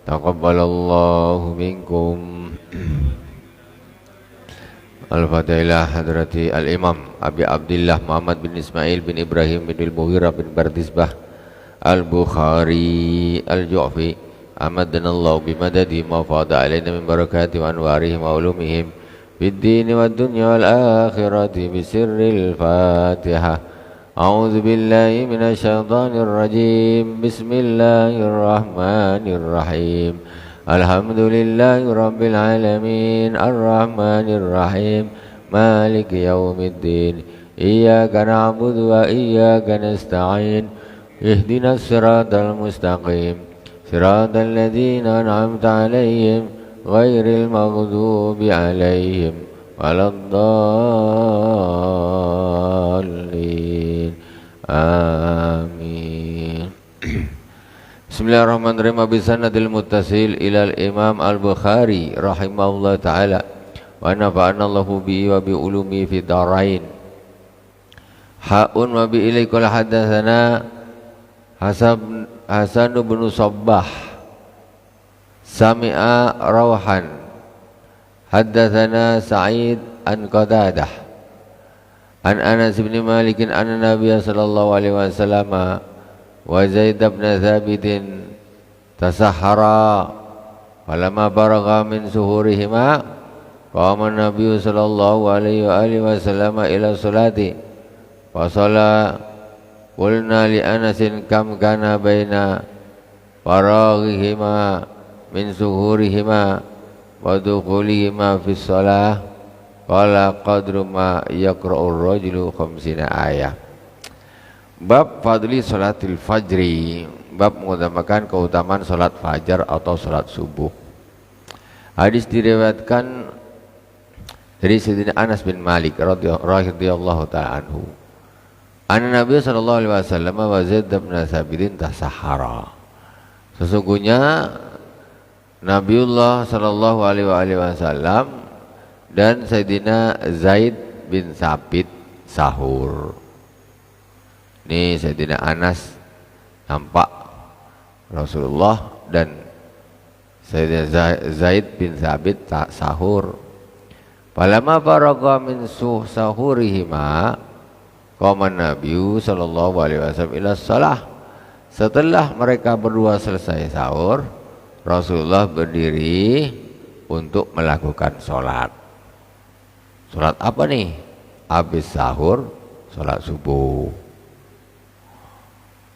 Taqabbalallahu minkum. Al-Fatihah Hadrati Al-Imam Abi Abdullah Muhammad bin Ismail bin Ibrahim bin Al-Mughirah bin Bardisbah Al-Bukhari Al-Ju'fi amaddanallahu bimadadi ma fada alaina min barakati wa anwarihim wa ulumihim fid dini wad dunya wal akhirati bisirril Fatihah. A'udzu billahi minasy syaithanir rajim. Bismillahirrahmanirrahim. Alhamdulillahi rabbil alamin arrahmanir rahim maliki yaumiddin iyyaka na'budu wa iyyaka nasta'in ihdinas siratal mustaqim siratal ladzina an'amta 'alaihim ghairil maghdubi 'alaihim waladdallin. Amin. Bismillahirrahmanirrahim. Bisanadil muttasil ilal Imam Al-Bukhari rahimahullah ta'ala wa nafa'ana Allahu bihi wa bi ulumi fi darain. Ha'un wa bi ilaikul hadatsana Hasan bin Sabbah sami'a Rawhan haddatsana Sa'id an Qadadah an Anas bin Malik anna Nabiy sallallahu alaihi wasallam wa Zaid bin Thabit tasahhara falamma baragha min suhurihima qama an-nabiy sallallahu alaihi wa alihi wasallam ila salati fa salla qulna li Anasin kam kana baina faraghihima min suhurihima wa dukhulihima fi shalah qala qadru ma yaqra'u ar-rajulu 50 ayah. Bab fadli salatil fajri, bab mengutamakan keutamaan salat fajar atau salat subuh. Hadis diriwayatkan dari Sayyidina Anas bin Malik radhiyallahu ta'ala anhu. Anna Nabi sallallahu alaihi wasallam wa Zaid bin Thabit tasahhara. Sesungguhnya Nabiullah sallallahu alaihi wasallam dan Sayyidina Zaid bin Thabit sahur. Ini Sayyidina Anas nampak Rasulullah dan Sayyidina Zaid bin Thabit sahur. Falamma faragha min sahurihima qama Nabi sallallahu alaihi wasallam ila shalah. Setelah mereka berdua selesai sahur, Rasulullah berdiri untuk melakukan sholat. Sholat apa nih? Habis sahur, sholat subuh.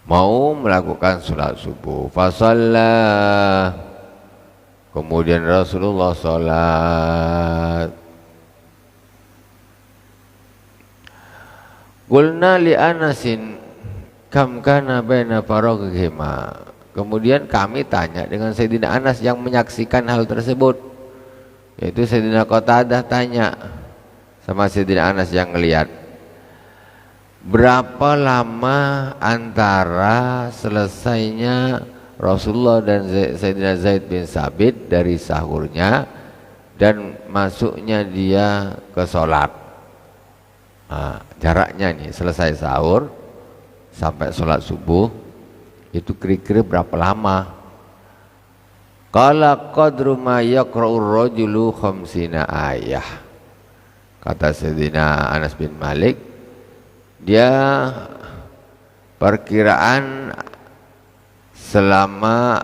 Mau melakukan sholat subuh, fasalla, kemudian Rasulullah sholat. Qulna li Anasin kam kana baina faraghihima. Kemudian kami tanya dengan Sayyidina Anas yang menyaksikan hal tersebut, yaitu Sayyidina Qatadah tanya sama Sayyidina Anas yang ngelihat, berapa lama antara selesainya Rasulullah dan Sayyidina Zaid bin Thabit dari sahurnya dan masuknya dia ke sholat. Nah, jaraknya nih selesai sahur sampai sholat subuh itu kira-kira berapa lama? Qala qadru ma yaqra'ur rajulu 50 ayah. Kata Sayyidina Anas bin Malik, dia perkiraan selama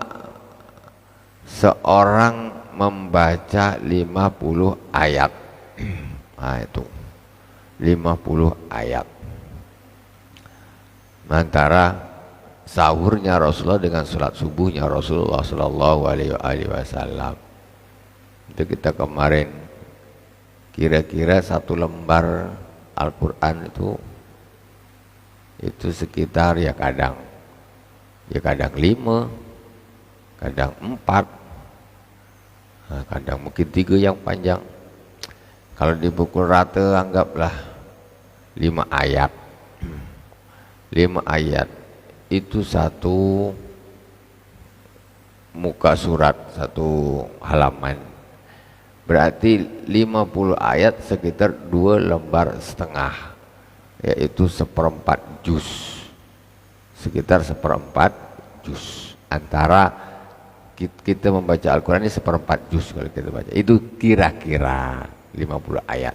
seorang membaca 50 ayat. Nah itu 50 ayat antara sahurnya Rasulullah dengan sholat subuhnya Rasulullah sallallahu alaihi wasallam. Itu kita kemarin kira-kira satu lembar Al-Quran itu sekitar ya kadang 5, kadang 4, nah, kadang mungkin 3 yang panjang. Kalau dipukul rata anggaplah 5 ayat. 5 ayat itu satu muka surat, satu halaman. Berarti 50 ayat sekitar 2 lembar setengah, yaitu 1/4 juz, sekitar 1/4 juz. Antara kita membaca Al-Quran ini seperempat juz kalau kita baca. Itu kira-kira 50 ayat.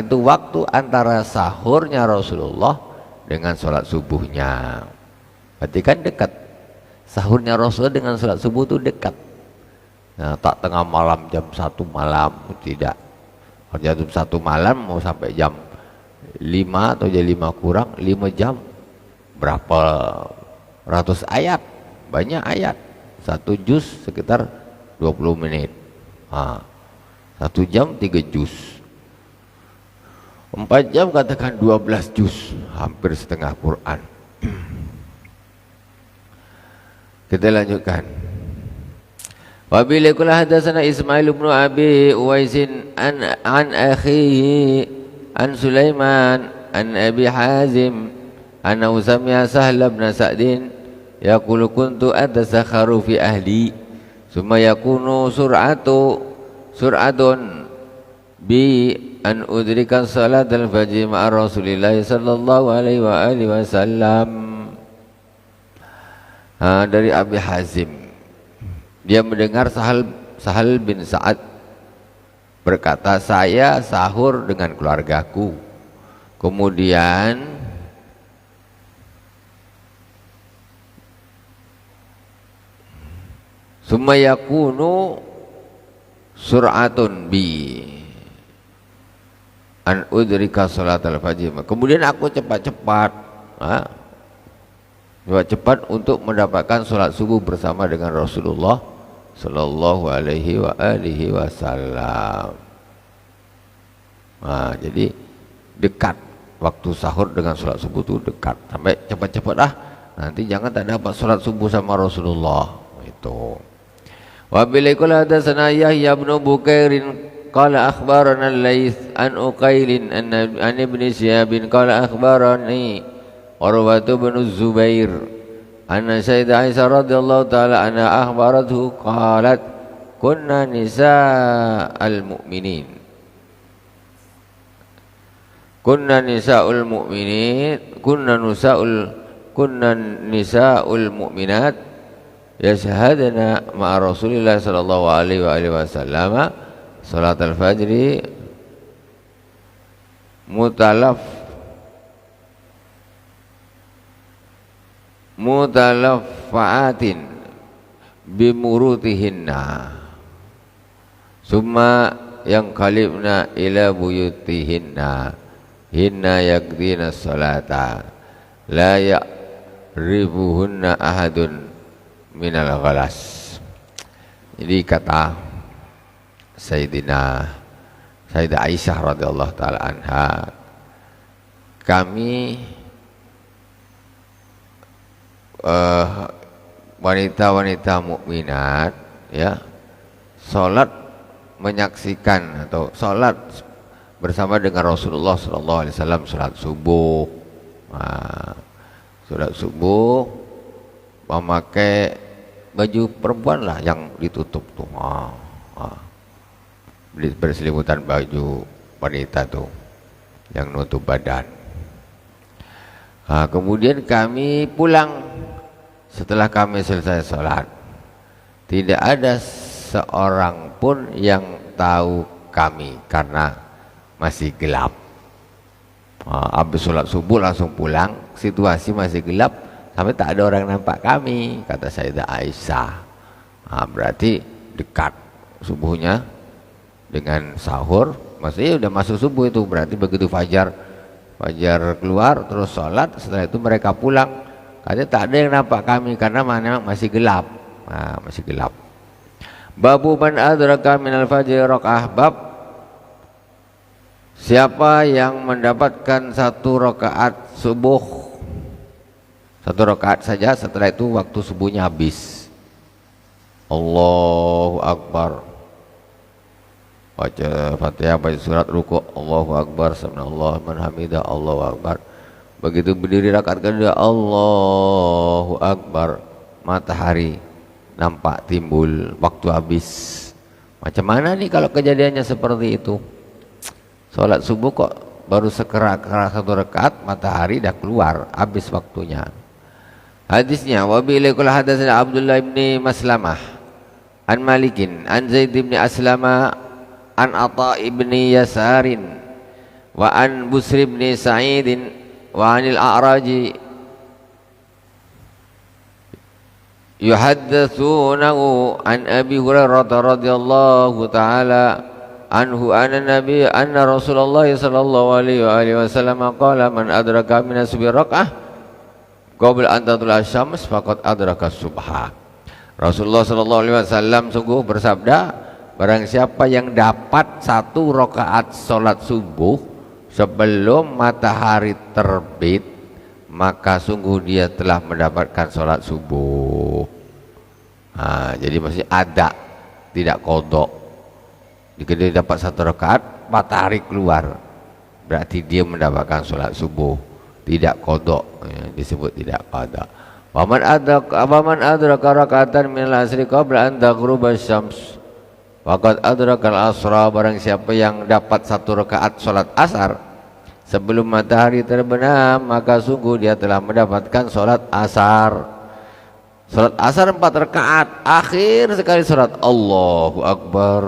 Itu waktu antara sahurnya Rasulullah dengan sholat subuhnya. Berarti kan dekat. Sahurnya Rasulullah dengan sholat subuh itu dekat. Nah, tak tengah malam jam 1 malam, tidak. Kalau jam 1 malam mau sampai jam 5 atau jam 5 kurang 5 jam. Berapa ratus ayat? Banyak ayat. 1 juz sekitar 20 menit. 1 jam 3 juz. 4 jam katakan 12 juz. Hampir setengah Quran. Kita lanjutkan. Wa bila kula hadatsana Ismail bin Abi Uwaisin an akhihi an Sulaiman an Abi Hazim anna sami'a Sahl bin Sa'din yaqulu kuntu atasakharu fi ahli summa yakunu sur'atun bi an udrika salat al-fajr ma'a Rasulillah sallallahu alaihi wa alihi wasallam. Dari Abi Hazim, dia mendengar Sahal bin Sa'ad berkata, saya sahur dengan keluargaku, kemudian summa yakunu sur'atun bi an udrika salatal fajr, kemudian aku cepat-cepat untuk mendapatkan sholat subuh bersama dengan Rasulullah sallallahu alaihi wa alihi wasallam. Jadi dekat waktu sahur dengan sholat subuh itu dekat, sampai cepat-cepat nanti jangan tak dapat sholat subuh sama Rasulullah itu. Wa bilaikul hadatsana Yahya bin Bukairin qala akhbarana Al-Laits an Uqailin an Ibn Syihab qala akhbarani Urwatu bin Zubair anna Sayyidah Aisyah radhiyallahu ta'ala anha akhbarathu qalat kunna nisa'al mu'minin kunna nisa'ul mu'minat yashhadna ma'a Rasulillah sallallahu alaihi wa alihi wasallam salat al-fajri mutalaffa'atin bimurutihinna summa yang qalibna ila buyutihinna hinna yaqdina salata la ya'rifuhunna ahadun minal ghalas. Jadi kata Sayyidah Aisyah radhiyallahu taala anha, kami wanita-wanita mukminat ya salat menyaksikan atau salat bersama dengan Rasulullah sallallahu alaihi wasallam salat subuh. Salat subuh memakai baju perempuan lah yang ditutup tuh. Berselimutan baju wanita tuh yang nutup badan. Kemudian kami pulang. Setelah kami selesai sholat, tidak ada seorang pun yang tahu kami karena masih gelap. Habis sholat subuh langsung pulang, situasi masih gelap, sampai tak ada orang nampak kami, kata Sayyidah Aisyah. Berarti dekat subuhnya dengan sahur, maksudnya udah masuk subuh itu, berarti begitu fajar keluar terus sholat, setelah itu mereka pulang. Katanya tak ada yang nampak kami karena memang masih gelap. Masih gelap. Babu man adraka minal fajr rakaah, bab siapa yang mendapatkan 1 rakaat subuh, 1 rakaat saja, setelah itu waktu subuhnya habis. Allahu Akbar, baca Fatihah, baca surat, rukuk, Allahu Akbar, sami'allahu liman hamidah, Allahu Akbar. Begitu berdiri rakaat kedua, Allahu Akbar, matahari nampak timbul, waktu habis. Macam mana nih kalau kejadiannya seperti itu? Sholat subuh kok baru sekerak-kerak 1 rakaat, matahari dah keluar, habis waktunya. Hadisnya wa bi ilaikul hadatsana Abdullah bin Maslamah an Malikin an Zaid bin Aslama an Atha ibn Yasarin wa an Busr bin Sa'id wa anil A'raji yuhaddatsunahu an Abi Hurairah radhiyallahu ta'ala anhu anna Rasulullah sallallahu alaihi wasallam qala man adraka min asbi rak'ah qabla an tatlu'a asy-syams faqad adraka subha. Rasulullah sallallahu alaihi wasallam sungguh bersabda, barang siapa yang dapat 1 rakaat salat subuh sebelum matahari terbit, maka sungguh dia telah mendapatkan salat subuh. Nah, jadi masih ada, tidak qadha. Jika dia dapat 1 rakaat, matahari keluar, berarti dia mendapatkan sholat subuh, tidak qadha, disebut tidak qadha. Waman adraka raka'atan minal asri qabla an taghruba asy-syams faqad adraka al-asra. Barang siapa yang dapat 1 rakaat sholat asar sebelum matahari terbenam, maka sungguh dia telah mendapatkan sholat asar. Sholat asar 4 rakaat, akhir sekali sholat Allahu Akbar,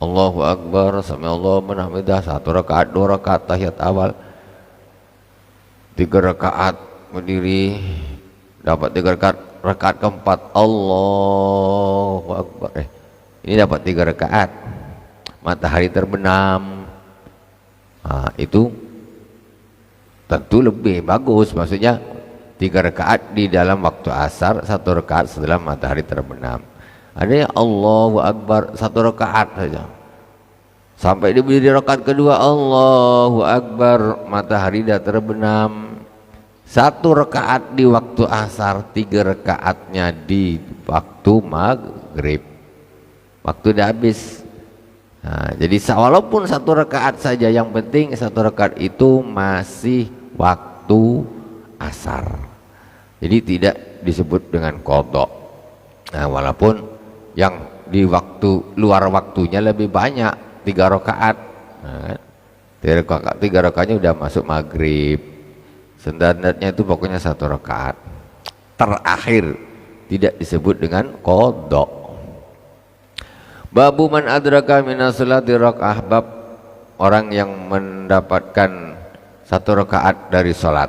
Allahu Akbar, sami Allahu liman hamidah, 1 rakaat, 2 rakaat tahiyat awal, 3 rakaat berdiri, dapat 3 rakaat, rakaat keempat Allahu Akbar. Ini dapat 3 rakaat, matahari terbenam. Nah, itu tentu lebih bagus, maksudnya 3 rakaat di dalam waktu asar, 1 rakaat setelah matahari terbenam. Ada yang Allahu Akbar 1 rakaat saja, sampai di berdiri rakaat kedua Allahu Akbar, matahari dah terbenam. 1 rakaat di waktu asar, 3 rakaatnya di waktu maghrib, waktu dah habis. Nah, jadi walaupun 1 rakaat saja, yang penting 1 rakaat itu masih waktu asar, jadi tidak disebut dengan qadha. Nah, walaupun yang di waktu luar waktunya lebih banyak, 3 rakaat. Nah, 3 rakaatnya udah masuk maghrib. Standarnya itu pokoknya 1 rakaat terakhir, tidak disebut dengan qadha. Babu man adraka minas salati rak'ah, bab orang yang mendapatkan 1 rakaat dari salat.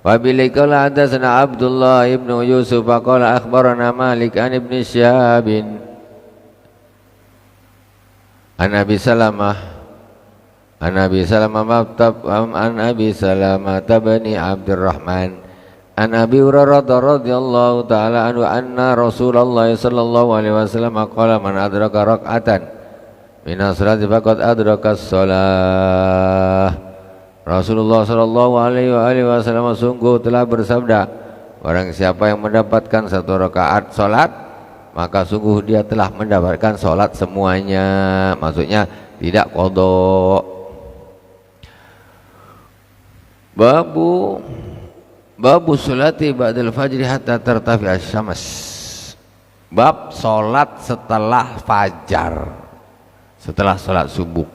Wa bilikala hadatsana Abdullah ibn Yusuf qala akhbarana Malik an ibn Syihab an Abi Salamah tabani Abdurrahman an Abi Hurairah radhiyallahu ta'ala anhu anna Rasulullah sallallahu alaihi wasallam qala man adraka rak'atan minas salati faqad adraka as-shalah. Rasulullah sallallahu alaihi wasallam sungguh telah bersabda, barang siapa yang mendapatkan 1 rakaat salat, maka sungguh dia telah mendapatkan salat semuanya, maksudnya tidak qadha. Babu salati ba'dal fajri hatta tartafi asy-syams. Bab salat setelah fajar, setelah salat subuh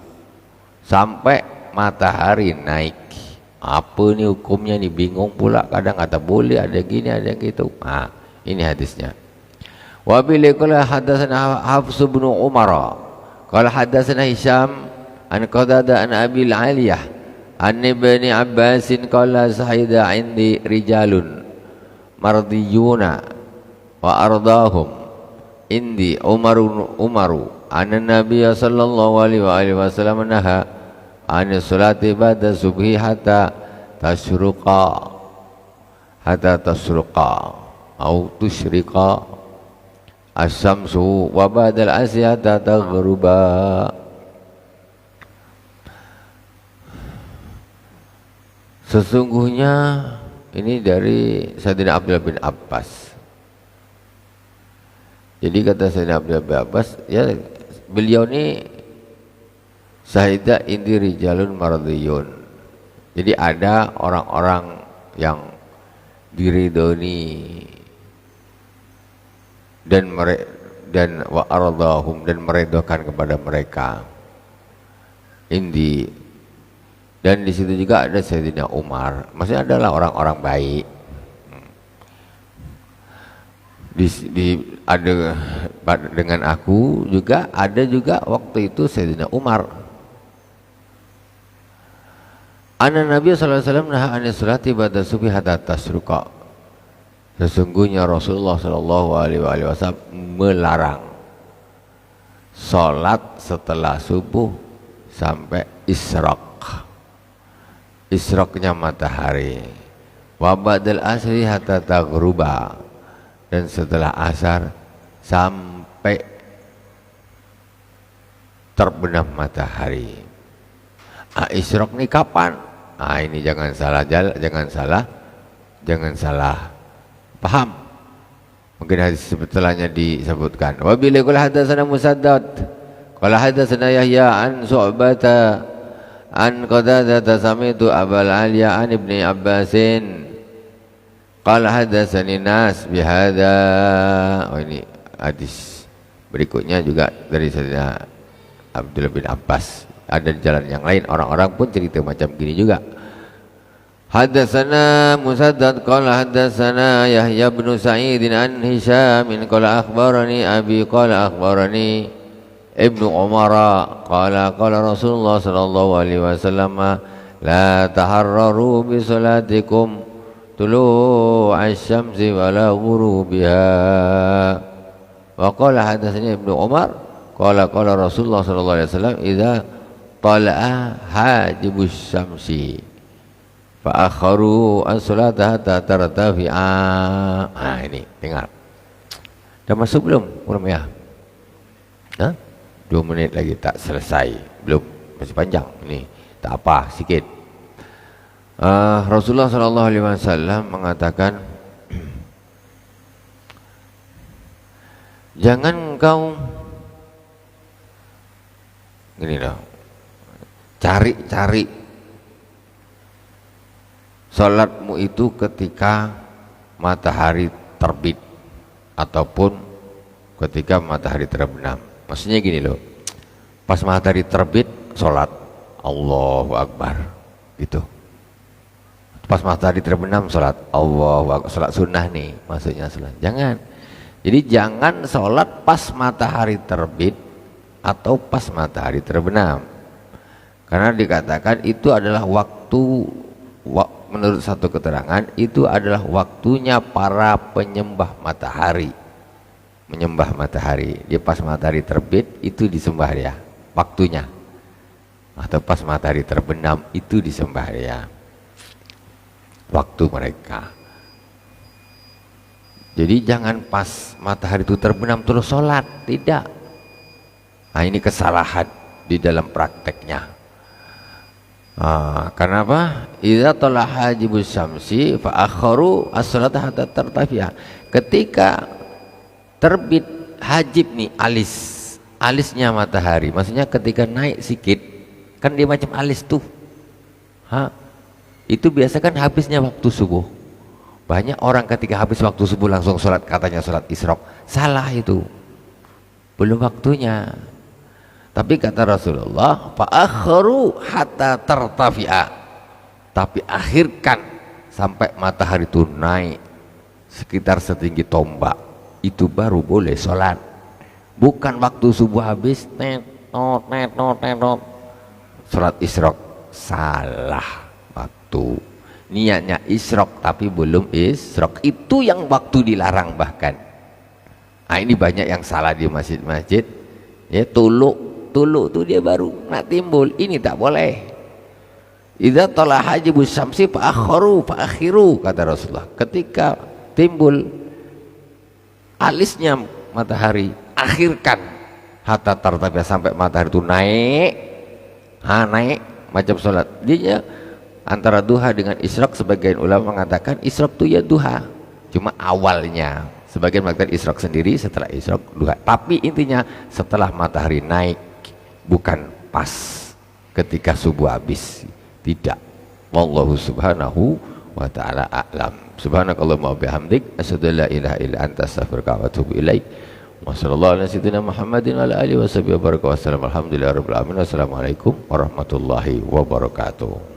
sampai matahari naik. Apa nih hukumnya nih, bingung pula, kadang kata boleh, ada gini, ada gitu. Nah, ini hadisnya. Wa bilikala hadatsana Hafs bin Umar qala hadatsana Hisham an Qadada an Abi Aliyah an Ibni Abbas qala sahida indi rijalun mardiyuna wa ardahum indi Umaru anna Nabiy sallallahu alaihi wasallam naha an salati ba'da subhi hatta tasruqa au tusyriqa as-samsu wa ba'dal asri hatta taghruba. Sesungguhnya ini dari Sayyidina Abdullah bin Abbas. Jadi kata Sayyidina Abdullah bin Abbas, ya beliau ini Sahida indi rijalun mardiyun. Jadi ada orang-orang yang diridhoni dan wa ardahum, dan meridhokan kepada mereka. Indi, dan di situ juga ada Sayyidina Umar. Maksudnya adalah orang-orang baik. ada dengan aku juga, ada juga waktu itu Sayyidina Umar. Anna Nabi sallallahu alaihi wasallam naha anis salati ba'da subhi hatta tasruqa. Sesungguhnya Rasulullah sallallahu alaihi wasallam melarang salat setelah subuh sampai isyraq. Isyraqnya matahari. Wa ba'dal asri hatta taghruba. Dan setelah asar sampai terbenam matahari. Isyraq ini kapan? Ini jangan salah paham. Mungkin hadis sebetulnya disebutkan. Wa bila qala hadatsana Musaddad qala hadatsana Yahya an Su'bata an Qadadah sami'tu Abul Aliya an Ibni Abbasin qala hadatsani nas bihadza. Ini hadis berikutnya juga dari Sayyidina Abdullah bin Abbas. Ada di jalan yang lain orang-orang pun cerita macam gini juga. Hadatsana Musaddad qala hadatsana Yahya bin Sa'id an Hisham qala akhbarani abi qala akhbarani Ibnu Umar qala Rasulullah sallallahu alaihi wasallam la taharraru bi salatikum tulu asy-syamsi wala ghurubiha. Wa qala hadatsani Ibnu Umar qala Rasulullah sallallahu alaihi wasallam idza tala'a hajibus syamsi fa akharu as-salata hatta tartafi'a. Ini dengar. Dah masuk belum? Belum ya? 2 menit lagi tak selesai. Belum, masih panjang ini. Tak apa, sikit. Rasulullah sallallahu alaihi wasallam mengatakan jangan engkau gini loh, cari salatmu itu ketika matahari terbit ataupun ketika matahari terbenam. Maksudnya gini loh, pas matahari terbit salat Allahu Akbar gitu. Pas matahari terbenam salat Allahu Akbar, salat sunnah nih maksudnya salat. Jangan. Jadi jangan salat pas matahari terbit atau pas matahari terbenam. Karena dikatakan itu adalah waktu, menurut satu keterangan itu adalah waktunya para penyembah matahari. Menyembah matahari. Dia pas matahari terbit itu disembah dia, waktunya. Atau pas matahari terbenam itu disembah dia, waktu mereka. Jadi jangan pas matahari itu terbenam terus sholat, tidak. Nah ini kesalahan di dalam prakteknya. Kenapa? Idza talaha hajibus syamsi fa akharu as-salata hatta tartafi'a. Ketika terbit hajib nih, alisnya matahari, maksudnya ketika naik sikit kan dia macam alis tuh. Itu biasa kan habisnya waktu subuh. Banyak orang ketika habis waktu subuh langsung sholat, katanya sholat isyraq. Salah itu, belum waktunya. Tapi kata Rasulullah fa akharu hatta tartafi'a, tapi akhirkan sampai matahari itu naik sekitar setinggi tombak, itu baru boleh sholat. Bukan waktu subuh habis sholat isyraq. Salah waktu, niatnya isyraq tapi belum isyraq, itu yang waktu dilarang bahkan. Ini banyak yang salah di masjid-masjid ya. Tuluk tuh dia baru nak timbul, ini tak boleh. Idza tala hajibus syamsi fa akhiru, kata Rasulullah. Ketika timbul alisnya matahari, akhirkan hatta tartafi'a, sampai matahari itu naik. Naik macam sholat. Dia antara duha dengan isyraq, sebagian ulama mengatakan isyraq itu ya duha, cuma awalnya. Sebagian mengatakan isyraq sendiri, setelah isyraq duha. Tapi intinya setelah matahari naik, bukan pas ketika subuh habis, tidak. Wallahu subhanahu wa ta'ala a'lam. Subhanakallahumma wa bihamdik asyhadu an la ilaha illa anta astaghfiruka wa atubu ilaik. Wa sallallahu ala sayyidina Muhammadin wa ala alihi wa sahbihi wa baraka wa sallam. Alhamdulillahirabbil alamin. Wassalamualaikum warahmatullahi wabarakatuh.